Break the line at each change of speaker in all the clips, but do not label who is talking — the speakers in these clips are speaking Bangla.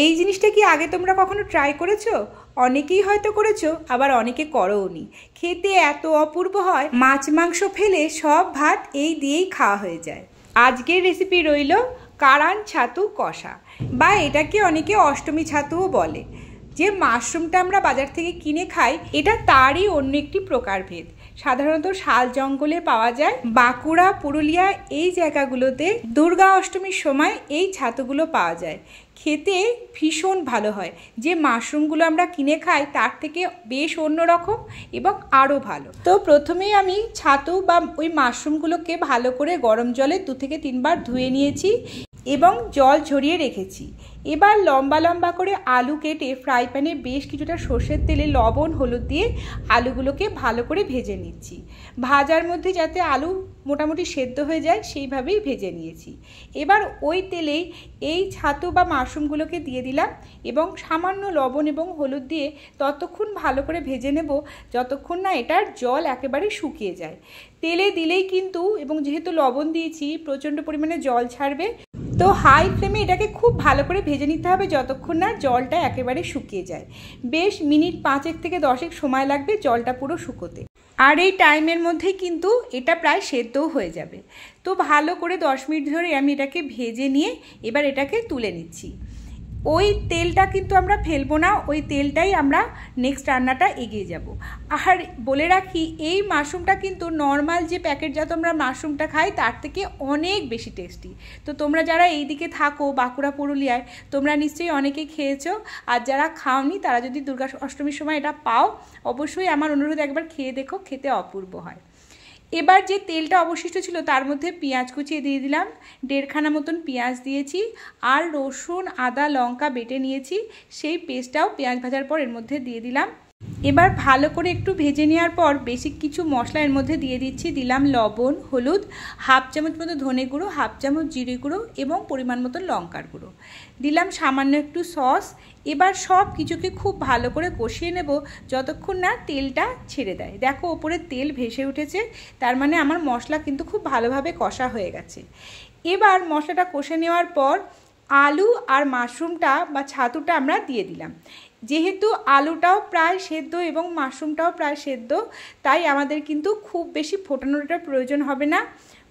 এই জিনিসটা কি আগে তোমরা কখনো ট্রাই করেছো? অনেকেই হয়তো করেছো, আবার অনেকে করোনি। খেতে এত অপূর্ব হয়, মাছ মাংস ফেলে সব ভাত এই দিয়েই খাওয়া হয়ে যায়। আজকের রেসিপি রইল কারান ছাতু কষা, বা এটাকে অনেকে অষ্টমী ছাতুও বলে। যে মাশরুমটা আমরা বাজার থেকে কিনে খাই, এটা তারই অন্য একটি প্রকারভেদ। সাধারণত শাল জঙ্গলে পাওয়া যায়। বাঁকুড়া, পুরুলিয়া এই জায়গাগুলোতে দুর্গা অষ্টমীর সময় এই ছাতুগুলো পাওয়া যায়। খেতে ভীষণ ভালো হয়। যে মাশরুমগুলো আমরা কিনে খাই তার থেকে বেশ অন্যরকম এবং আরও ভালো। তো প্রথমেই আমি ছাতু বা ওই মাশরুমগুলোকে ভালো করে গরম জলে 2 থেকে 3 বার ধুয়ে নিয়েছি এবং জল ঝরিয়ে রেখেছি। এবার লম্বা লম্বা করে আলু কেটে ফ্রাই প্যানে বেশ কিছুটা সর্ষের তেলে লবণ হলুদ দিয়ে আলুগুলোকে ভালো করে ভেজে নিচ্ছি। ভাজার মধ্যে যাতে আলু মোটামুটি সেদ্ধ হয়ে যায় সেইভাবেই ভেজে নিয়েছি। এবার ওই তেলেই এই ছাতু বা মাশরুমগুলোকে দিয়ে দিলাম এবং সামান্য লবণ এবং হলুদ দিয়ে ততক্ষণ ভালো করে ভেজে নেব যতক্ষণ না এটার জল একেবারে শুকিয়ে যায়। তেলে দিলেই কিন্তু, এবং যেহেতু লবণ দিয়েছি, প্রচণ্ড পরিমাণে জল ছাড়বে। তো হাই ফ্লেমে এটাকে খুব ভালো করে ভেজে নিতে হবে যতক্ষণ না জলটা একেবারে শুকিয়ে যায়। বেশ মিনিট 5 থেকে 10 সময় লাগবে জলটা পুরো শুকোতে। আর এই টাইমের মধ্যেই কিন্তু এটা প্রায় সেদ্ধও হয়ে যাবে। তো ভালো করে 10 মিনিট ধরে আমি এটাকে ভেজে নিয়ে এবার এটাকে তুলে নিচ্ছি। ওই তেলটা কিন্তু আমরা ফেলবো না, ওই তেলটাই আমরা নেক্সট রান্নাটা এগিয়ে যাব। আর বলে রাখি, এই মাশরুমটা কিন্তু নর্মাল যে প্যাকেটজাত আমরা মাশরুমটা খাই তার থেকে অনেক বেশি টেস্টি। তো তোমরা যারা এই দিকে থাকো, বাঁকুড়া পুরুলিয়ায়, তোমরা নিশ্চয়ই অনেকেই খেয়েছো। আর যারা খাওনি তারা যদি দুর্গা অষ্টমীর সময় এটা পাও, অবশ্যই আমার অনুরোধ একবার খেয়ে দেখো, খেতে অপূর্ব হয়। এবার যে তেলটা অবশিষ্ট ছিল তার মধ্যে পেঁয়াজ কুচিয়ে দিয়ে দিলাম। 1.5 খানা মতন পেঁয়াজ দিয়েছি, আর রসুন আদা লঙ্কা বেটে নিয়েছি, সেই পেস্টটাও পেঁয়াজ ভাজার পর এর মধ্যে দিয়ে দিলাম। এবার ভালো করে একটু ভেজে নেওয়ার পর বেসিক কিছু মশলা এর মধ্যে দিয়ে দিচ্ছি। দিলাম লবণ, হলুদ, 1/2 চামচ মতো ধনে গুঁড়ো, 1/2 চামচ জিরে গুঁড়ো এবং পরিমাণ মতো লঙ্কার গুঁড়ো। দিলাম সামান্য একটু সস। এবার সব কিছুকে খুব ভালো করে কষিয়ে নেব যতক্ষণ না তেলটা ছেড়ে দেয়। দেখো ওপরে তেল ভেসে উঠেছে, তার মানে আমার মশলা কিন্তু খুব ভালোভাবে কষা হয়ে গেছে। এবার মশলাটা কষে নেওয়ার পর আলু আর মাশরুমটা বা ছাতুটা আমরা দিয়ে দিলাম। যেহেতু আলুটাও প্রায় সেদ্ধ এবং মাশরুমটাও প্রায় সেদ্ধ, তাই আমাদের কিন্তু খুব বেশি ফোটানোটার প্রয়োজন হবে না।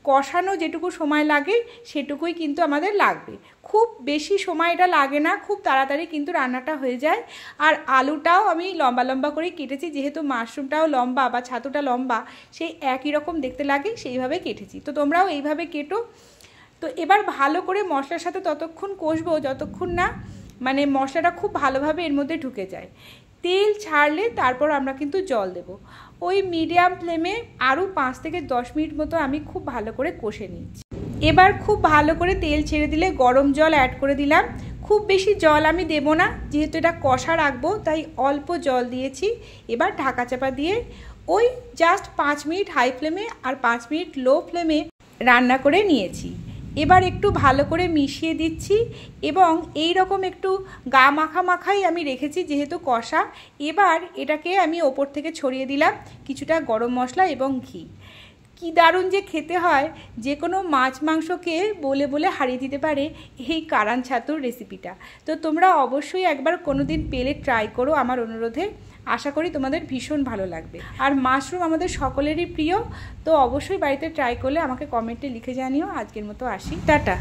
কষানো যেটুকু সময় লাগে সেটুকুই কিন্তু আমাদের লাগবে। খুব বেশি সময় এটা লাগে না, খুব তাড়াতাড়ি কিন্তু রান্নাটা হয়ে যায়। আর আলুটাও আমি লম্বা লম্বা করে কেটেছি, যেহেতু মাশরুমটাও লম্বা বা ছাতুটা লম্বা, সেই একই রকম দেখতে লাগে সেইভাবে কেটেছি। তো তোমরাও এইভাবে কেটো। তো এবার ভালো করে মশলার সাথে ততক্ষণ কষবো যতক্ষণ না মানে মশলাটা খুব ভালোভাবে এর মধ্যে ঢুকে যায়। তেল ছাড়লে তারপর আমরা কিন্তু জল দেব। ওই মিডিয়াম ফ্লেমে আরও 5 থেকে 10 মিনিট মতো আমি খুব ভালো করে কষে নিচ্ছি। এবার খুব ভালো করে তেল ছেড়ে দিলে গরম জল অ্যাড করে দিলাম। খুব বেশি জল আমি দেব না, যেহেতু এটা কষা রাখবো, তাই অল্প জল দিয়েছি। এবার ঢাকা চাপা দিয়ে ওই জাস্ট 5 মিনিট হাই ফ্লেমে আর 5 মিনিট লো ফ্লেমে রান্না করে নিয়েছি। এবার একটু ভালো করে মিশিয়ে দিচ্ছি এবং এই রকম একটু গা মাখা মাখাই আমি রেখেছি যেহেতু কষা। এবার এটাকে আমি ওপর থেকে ছড়িয়ে দিলাম কিছুটা গরম মশলা এবং ঘি। কি দারুণ যে খেতে হয়, যে কোনো মাছ মাংসকে বলে বলে হারিয়ে দিতে পারে এই কারান ছাতুর রেসিপিটা। তো তোমরা অবশ্যই একবার কোনো দিন পেলে ট্রাই করো আমার অনুরোধে। আশা করি তোমাদের ভীষণ ভালো লাগবে। আর মাশরুম আমাদের সকলেরই প্রিয়, তো অবশ্যই বাড়িতে ট্রাই করলে আমাকে কমেন্টে লিখে জানিও। আজকের মতো আসি, টাটা।